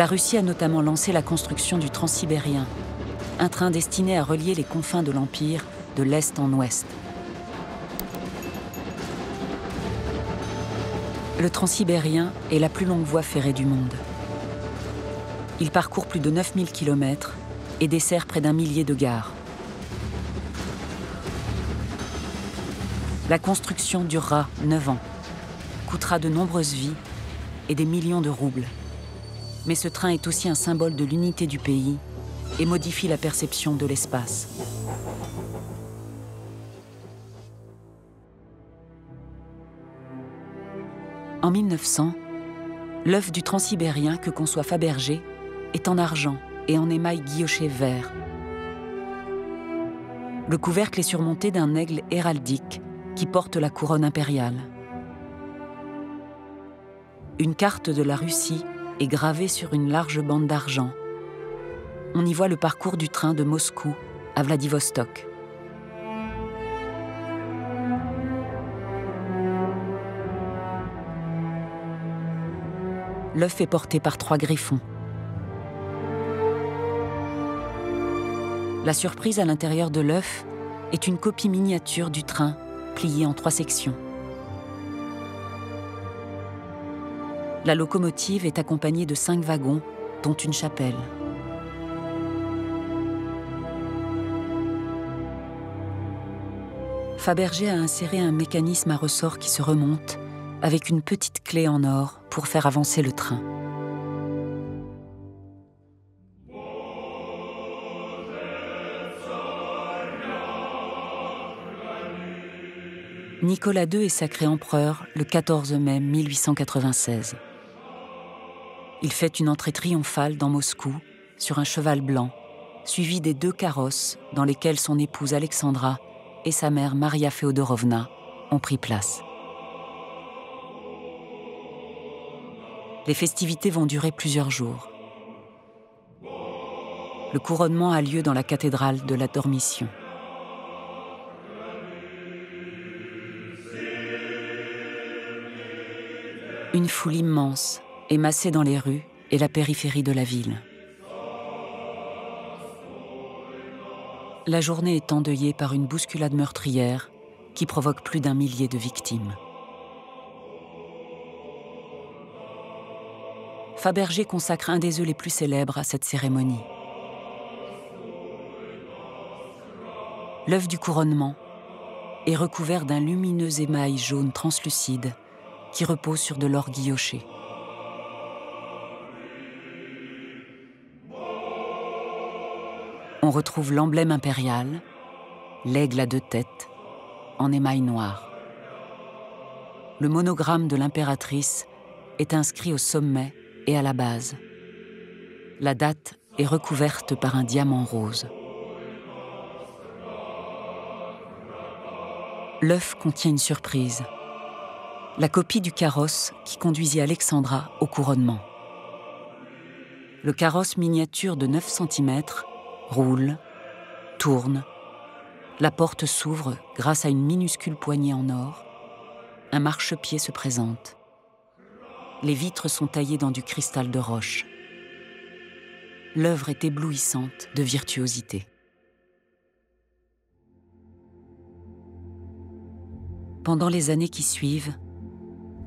La Russie a notamment lancé la construction du Transsibérien, un train destiné à relier les confins de l'Empire de l'Est en Ouest. Le Transsibérien est la plus longue voie ferrée du monde. Il parcourt plus de 9000 km et dessert près d'1 millier de gares. La construction durera 9 ans, coûtera de nombreuses vies et des millions de roubles. Mais ce train est aussi un symbole de l'unité du pays et modifie la perception de l'espace. En 1900, l'œuf du Transsibérien que conçoit Fabergé est en argent et en émail guilloché vert. Le couvercle est surmonté d'un aigle héraldique qui porte la couronne impériale. Une carte de la Russie est gravée sur une large bande d'argent. On y voit le parcours du train de Moscou à Vladivostok. L'œuf est porté par 3 griffons. La surprise à l'intérieur de l'œuf est une copie miniature du train pliée en 3 sections. La locomotive est accompagnée de 5 wagons, dont une chapelle. Fabergé a inséré un mécanisme à ressort qui se remonte avec une petite clé en or pour faire avancer le train. Nicolas II est sacré empereur le 14 mai 1896. Il fait une entrée triomphale dans Moscou sur un cheval blanc, suivi des 2 carrosses dans lesquels son épouse Alexandra et sa mère Maria Féodorovna ont pris place. Les festivités vont durer plusieurs jours. Le couronnement a lieu dans la cathédrale de la Dormition. Une foule immense est massée dans les rues et la périphérie de la ville. La journée est endeuillée par une bousculade meurtrière qui provoque plus d'1 millier de victimes. Fabergé consacre un des œufs les plus célèbres à cette cérémonie. L'œuf du couronnement est recouvert d'un lumineux émail jaune translucide qui repose sur de l'or guilloché. On retrouve l'emblème impérial, l'aigle à 2 têtes, en émail noir. Le monogramme de l'impératrice est inscrit au sommet et à la base. La date est recouverte par un diamant rose. L'œuf contient une surprise. La copie du carrosse qui conduisit Alexandra au couronnement. Le carrosse miniature de 9 cm roule, tourne. La porte s'ouvre grâce à une minuscule poignée en or. Un marchepied se présente. Les vitres sont taillées dans du cristal de roche. L'œuvre est éblouissante de virtuosité. Pendant les années qui suivent,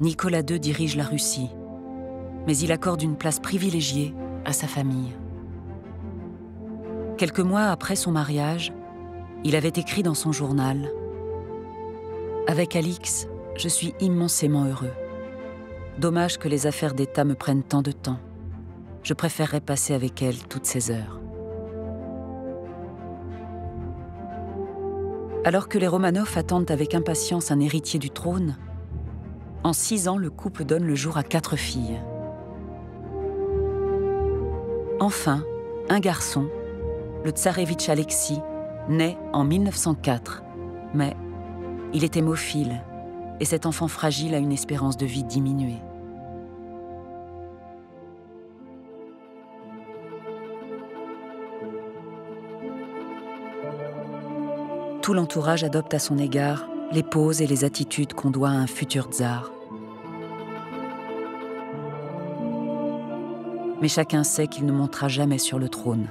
Nicolas II dirige la Russie, mais il accorde une place privilégiée à sa famille. Quelques mois après son mariage, il avait écrit dans son journal « Avec Alix, je suis immensément heureux. Dommage que les affaires d'État me prennent tant de temps. Je préférerais passer avec elle toutes ces heures. » Alors que les Romanov attendent avec impatience un héritier du trône, en 6 ans, le couple donne le jour à 4 filles. Enfin, un garçon, le tsarevitch Alexis, naît en 1904, mais il est hémophile et cet enfant fragile a une espérance de vie diminuée. Tout l'entourage adopte à son égard les poses et les attitudes qu'on doit à un futur tsar. Mais chacun sait qu'il ne montera jamais sur le trône.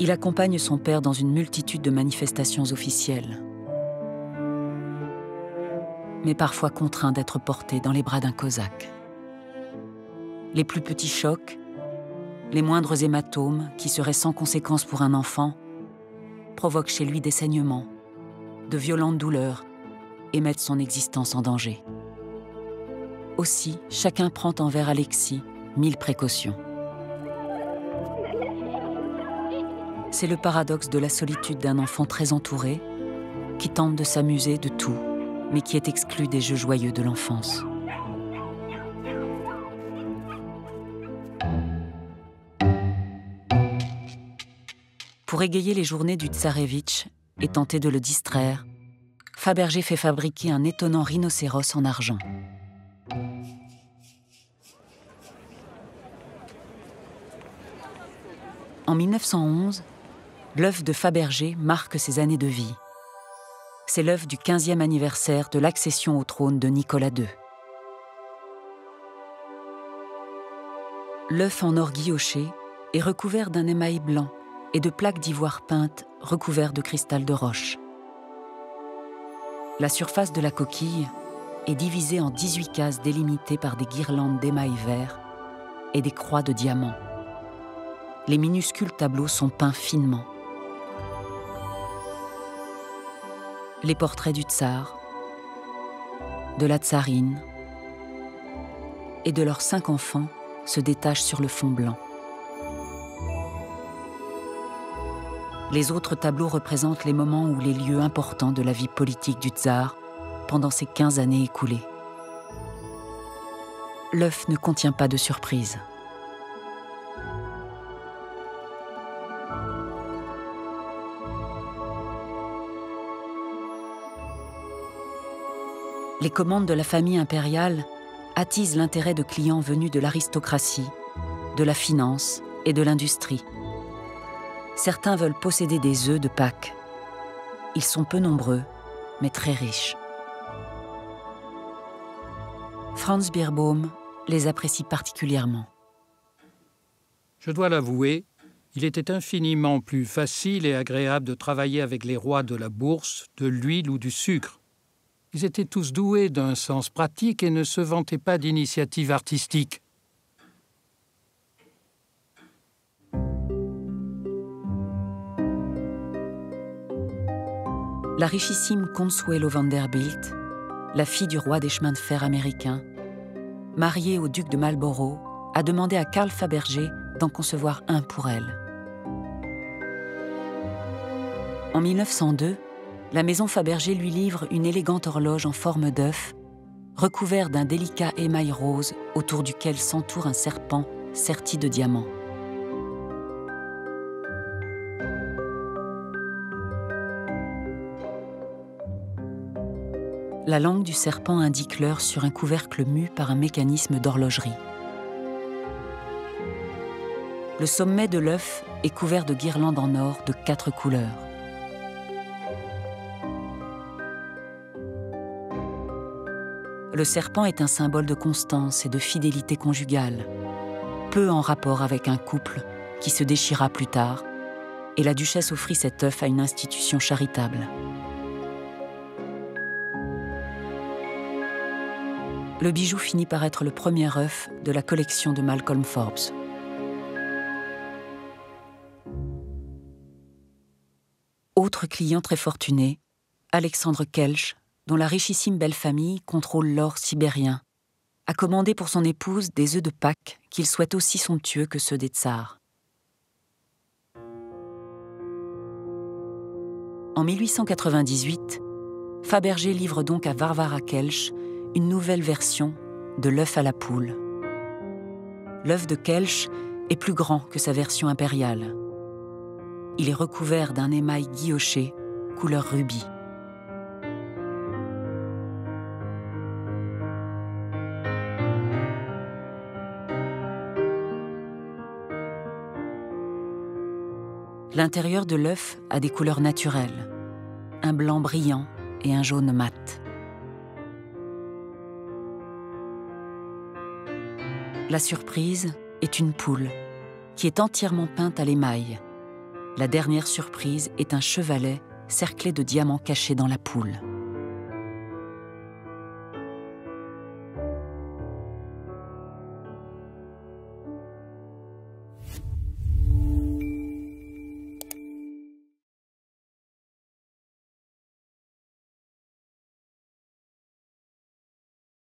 Il accompagne son père dans une multitude de manifestations officielles, mais parfois contraint d'être porté dans les bras d'un cosaque. Les plus petits chocs, les moindres hématomes, qui seraient sans conséquence pour un enfant, provoquent chez lui des saignements, de violentes douleurs et mettent son existence en danger. Aussi, chacun prend envers Alexis 1000 précautions. C'est le paradoxe de la solitude d'un enfant très entouré, qui tente de s'amuser de tout, mais qui est exclu des jeux joyeux de l'enfance. Pour égayer les journées du tsarévitch et tenter de le distraire, Fabergé fait fabriquer un étonnant rhinocéros en argent. En 1911, l'œuf de Fabergé marque ses années de vie. C'est l'œuf du 15e anniversaire de l'accession au trône de Nicolas II. L'œuf en or guilloché est recouvert d'un émail blanc et de plaques d'ivoire peintes recouvertes de cristal de roche. La surface de la coquille est divisée en 18 cases délimitées par des guirlandes d'émail vert et des croix de diamants. Les minuscules tableaux sont peints finement. Les portraits du tsar, de la tsarine et de leurs 5 enfants se détachent sur le fond blanc. Les autres tableaux représentent les moments ou les lieux importants de la vie politique du tsar pendant ces 15 années écoulées. L'œuf ne contient pas de surprise. Les commandes de la famille impériale attisent l'intérêt de clients venus de l'aristocratie, de la finance et de l'industrie. Certains veulent posséder des œufs de Pâques. Ils sont peu nombreux, mais très riches. Franz Beerbohm les apprécie particulièrement. Je dois l'avouer, il était infiniment plus facile et agréable de travailler avec les rois de la bourse, de l'huile ou du sucre. Ils étaient tous doués d'un sens pratique et ne se vantaient pas d'initiative artistique. La richissime Consuelo Vanderbilt, la fille du roi des chemins de fer américains, mariée au duc de Marlborough, a demandé à Carl Fabergé d'en concevoir un pour elle. En 1902, la maison Fabergé lui livre une élégante horloge en forme d'œuf, recouverte d'un délicat émail rose autour duquel s'entoure un serpent serti de diamants. La langue du serpent indique l'heure sur un couvercle mu par un mécanisme d'horlogerie. Le sommet de l'œuf est couvert de guirlandes en or de 4 couleurs. Le serpent est un symbole de constance et de fidélité conjugale, peu en rapport avec un couple qui se déchira plus tard, et la duchesse offrit cet œuf à une institution charitable. Le bijou finit par être le premier œuf de la collection de Malcolm Forbes. Autre client très fortuné, Alexandre Kelch, dont la richissime belle-famille contrôle l'or sibérien, a commandé pour son épouse des œufs de Pâques qu'il souhaite aussi somptueux que ceux des tsars. En 1898, Fabergé livre donc à Varvara Kelch une nouvelle version de l'œuf à la poule. L'œuf de Kelch est plus grand que sa version impériale. Il est recouvert d'un émail guilloché, couleur rubis. L'intérieur de l'œuf a des couleurs naturelles, un blanc brillant et un jaune mat. La surprise est une poule qui est entièrement peinte à l'émail. La dernière surprise est un chevalet cerclé de diamants cachés dans la poule.